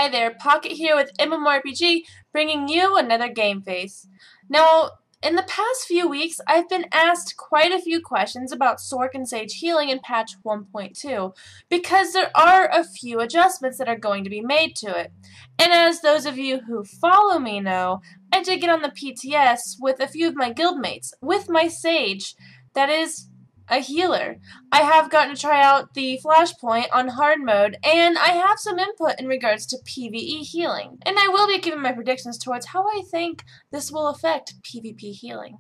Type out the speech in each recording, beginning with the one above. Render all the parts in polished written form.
Hi there, Pokket here with MMORPG, bringing you another game face. Now, in the past few weeks, I've been asked quite a few questions about Sorc and Sage healing in patch 1.2, because there are a few adjustments that are going to be made to it. And as those of you who follow me know, I did get on the PTS with a few of my guildmates, with my Sage, that is a healer. I have gotten to try out the flashpoint on hard mode, and I have some input in regards to PvE healing. And I will be giving my predictions towards how I think this will affect PvP healing.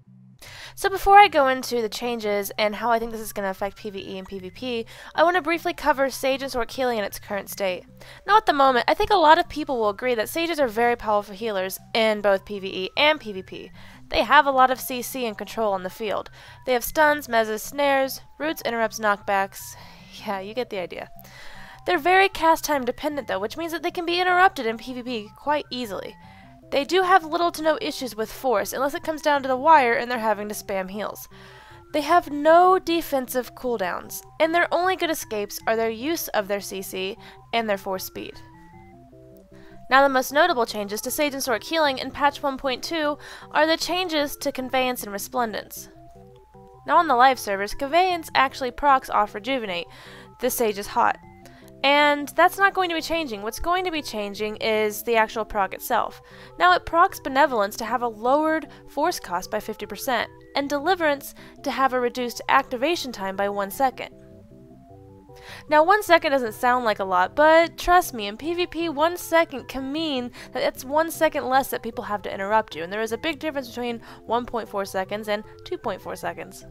So before I go into the changes and how I think this is going to affect PvE and PvP, I want to briefly cover Sage and Sorc healing in its current state. Now at the moment, I think a lot of people will agree that Sages are very powerful healers in both PvE and PvP. They have a lot of CC and control on the field. They have stuns, mezzas, snares, roots, interrupts, knockbacks. Yeah, you get the idea. They're very cast time dependent though, which means that they can be interrupted in PvP quite easily. They do have little to no issues with force, unless it comes down to the wire and they're having to spam heals. They have no defensive cooldowns, and their only good escapes are their use of their CC and their force speed. Now the most notable changes to Sage and Sorc healing in patch 1.2 are the changes to Conveyance and Resplendence. Now on the live servers, Conveyance actually procs off Rejuvenate. The Sage is hot. And that's not going to be changing. What's going to be changing is the actual proc itself. Now it procs Benevolence to have a lowered force cost by 50%, and Deliverance to have a reduced activation time by 1 second. Now 1 second doesn't sound like a lot, but trust me, in PvP 1 second can mean that it's 1 second less that people have to interrupt you, and there is a big difference between 1.4 seconds and 2.4 seconds.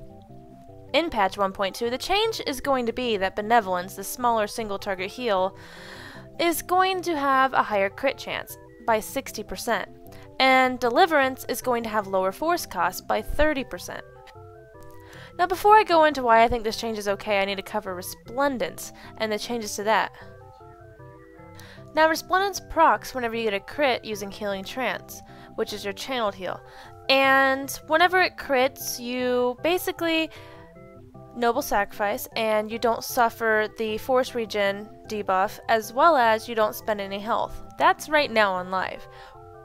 In patch 1.2, the change is going to be that Benevolence, the smaller single target heal, is going to have a higher crit chance by 60%, and Deliverance is going to have lower force cost by 30%. Now before I go into why I think this change is okay, I need to cover Resplendence and the changes to that. Now Resplendence procs whenever you get a crit using Healing Trance, which is your channeled heal. And whenever it crits, you basically Noble Sacrifice, and you don't suffer the force regen debuff, as well as you don't spend any health. That's right now on live.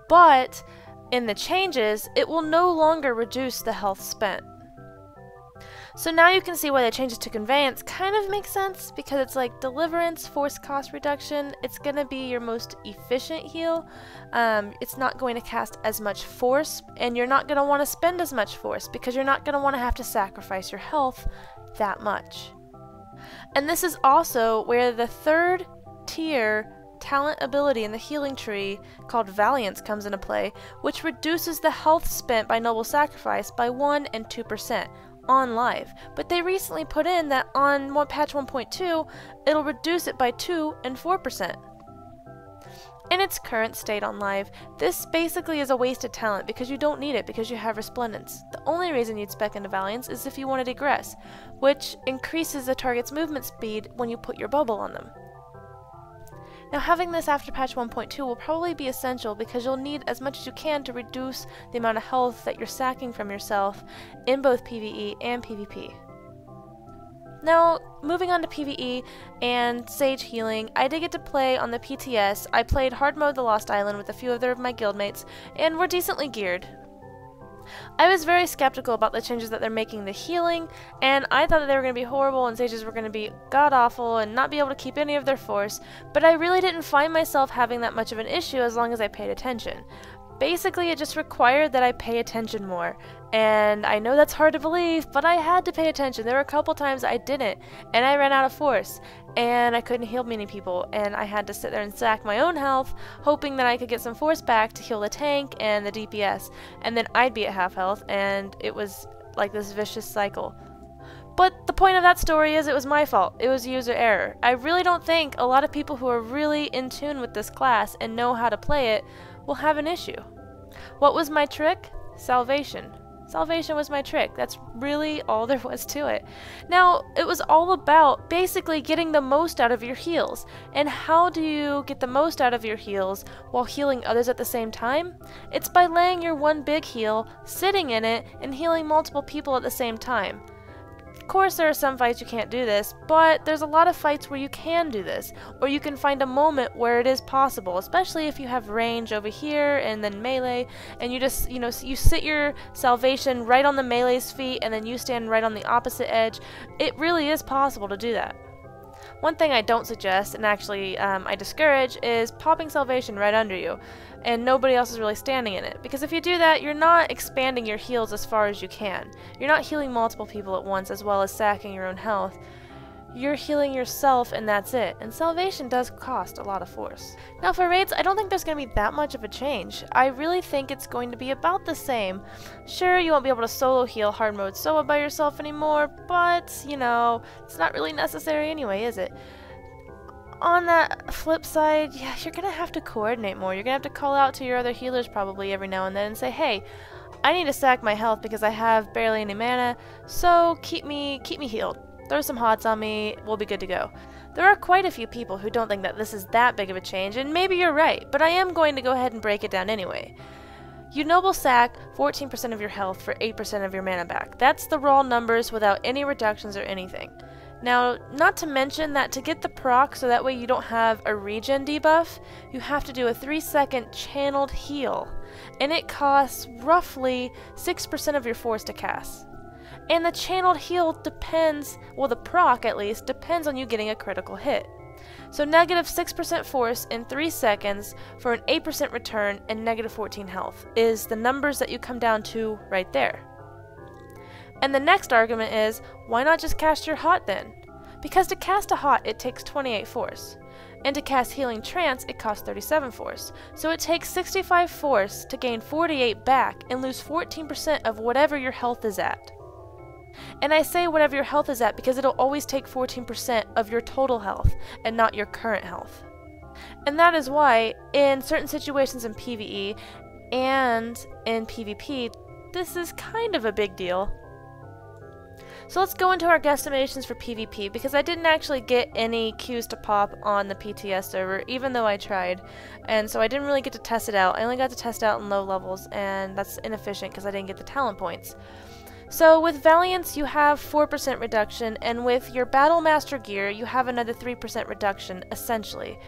But in the changes, it will no longer reduce the health spent. So now you can see why the changes to Conveyance kind of make sense, because it's like Deliverance, force cost reduction, it's going to be your most efficient heal. It's not going to cast as much force, and you're not going to want to spend as much force, because you're not going to want to have to sacrifice your health that much. And this is also where the third tier talent ability in the healing tree called Valiance comes into play, which reduces the health spent by Noble Sacrifice by 1 and 2%. On live, but they recently put in that on patch 1.2 it'll reduce it by 2 and 4%. In its current state on live, this basically is a wasted talent because you don't need it because you have Resplendence. The only reason you'd spec into Valiance is if you want to degress, which increases the target's movement speed when you put your bubble on them. Now having this after patch 1.2 will probably be essential because you'll need as much as you can to reduce the amount of health that you're sacking from yourself in both PvE and PvP. Now, moving on to PvE and Sage healing, I did get to play on the PTS. I played hard mode The Lost Island with a few other of my guildmates, and we're decently geared. I was very skeptical about the changes that they're making to healing, and I thought that they were going to be horrible and Sages were going to be god-awful and not be able to keep any of their force, but I really didn't find myself having that much of an issue as long as I paid attention. Basically, it just required that I pay attention more, and I know that's hard to believe, but I had to pay attention. There were a couple times I didn't, and I ran out of force, and I couldn't heal many people, and I had to sit there and sack my own health, hoping that I could get some force back to heal the tank and the DPS, and then I'd be at half health, and it was like this vicious cycle. But the point of that story is it was my fault. It was user error. I really don't think a lot of people who are really in tune with this class and know how to play it will have an issue. What was my trick? Salvation. Salvation was my trick. That's really all there was to it. Now, it was all about basically getting the most out of your heals. And how do you get the most out of your heals while healing others at the same time? It's by laying your one big heal, sitting in it, and healing multiple people at the same time. course, there are some fights you can't do this, but there's a lot of fights where you can do this, or you can find a moment where it is possible, especially if you have range over here and then melee, and you just, you sit your salvation right on the melee's feet, and then you stand right on the opposite edge. It really is possible to do that. One thing I don't suggest, and actually I discourage, is popping salvation right under you, and nobody else is really standing in it. Because if you do that, you're not expanding your heals as far as you can. You're not healing multiple people at once as well as sacking your own health. You're healing yourself and that's it. And salvation does cost a lot of force. Now for raids, I don't think there's going to be that much of a change. I really think it's going to be about the same. Sure, you won't be able to solo heal hard mode solo by yourself anymore, but, it's not really necessary anyway, is it? On that flip side, yeah, you're going to have to coordinate more. You're going to have to call out to your other healers probably every now and then and say, hey, I need to sack my health because I have barely any mana, so keep me healed. Throw some hots on me, we'll be good to go. There are quite a few people who don't think that this is that big of a change, and maybe you're right, but I am going to go ahead and break it down anyway. You noble sack 14% of your health for 8% of your mana back. That's the raw numbers without any reductions or anything. Now, not to mention that to get the proc so that way you don't have a regen debuff, you have to do a 3-second channeled heal, and it costs roughly 6% of your force to cast. And the channeled heal depends, well the proc at least, depends on you getting a critical hit. So negative 6% force in 3 seconds for an 8% return and negative 14 health is the numbers that you come down to right there. And the next argument is, why not just cast your hot then? Because to cast a hot it takes 28 force. And to cast Healing Trance it costs 37 force. So it takes 65 force to gain 48 back and lose 14% of whatever your health is at. And I say whatever your health is at because it'll always take 14% of your total health and not your current health. And that is why in certain situations in PvE and in PvP, this is kind of a big deal. So let's go into our guesstimations for PvP because I didn't actually get any queues to pop on the PTS server even though I tried, and so I didn't really get to test it out. I only got to test it out in low levels, and that's inefficient because I didn't get the talent points. So with Valiance you have 4% reduction, and with your Battle Master gear you have another 3% reduction essentially.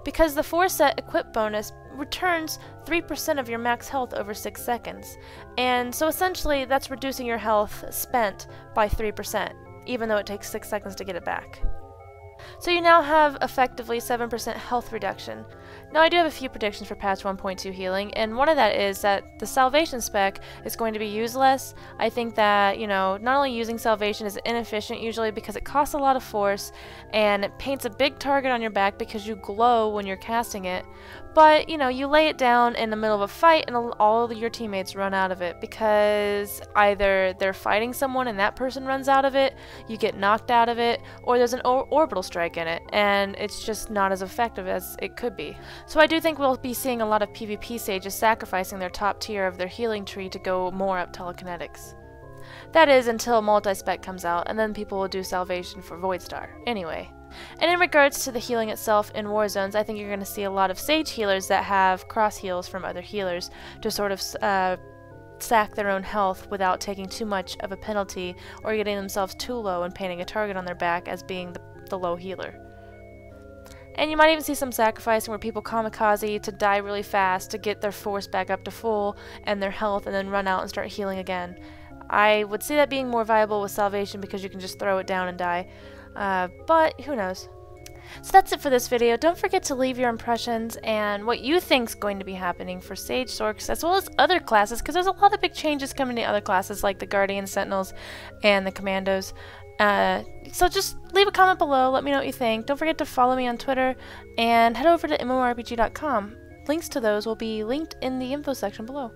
Because the 4-set equip bonus returns 3% of your max health over 6 seconds. And so essentially that's reducing your health spent by 3%, even though it takes 6 seconds to get it back. So you now have effectively 7% health reduction. Now I do have a few predictions for patch 1.2 healing, and one of that is that the salvation spec is going to be used less. I think that, not only using salvation is inefficient usually because it costs a lot of force, and it paints a big target on your back because you glow when you're casting it, but, you lay it down in the middle of a fight and all of your teammates run out of it because either they're fighting someone and that person runs out of it, you get knocked out of it, or there's an orbital strike in it, and it's just not as effective as it could be. So I do think we'll be seeing a lot of PvP sages sacrificing their top tier of their healing tree to go more up telekinetics. That is until multi-spec comes out, and then people will do salvation for Voidstar. Anyway. And in regards to the healing itself in war zones, I think you're going to see a lot of Sage healers that have cross heals from other healers to sort of sack their own health without taking too much of a penalty or getting themselves too low and painting a target on their back as being the low healer. And you might even see some sacrificing where people kamikaze to die really fast to get their force back up to full and their health and then run out and start healing again. I would see that being more viable with salvation because you can just throw it down and die. But who knows. So that's it for this video. Don't forget to leave your impressions and what you think is going to be happening for Sage, Sorcs, as well as other classes, because there's a lot of big changes coming to other classes like the Guardian, Sentinels, and the Commandos. So just leave a comment below, let me know what you think. Don't forget to follow me on Twitter, and head over to MMORPG.com. Links to those will be linked in the info section below.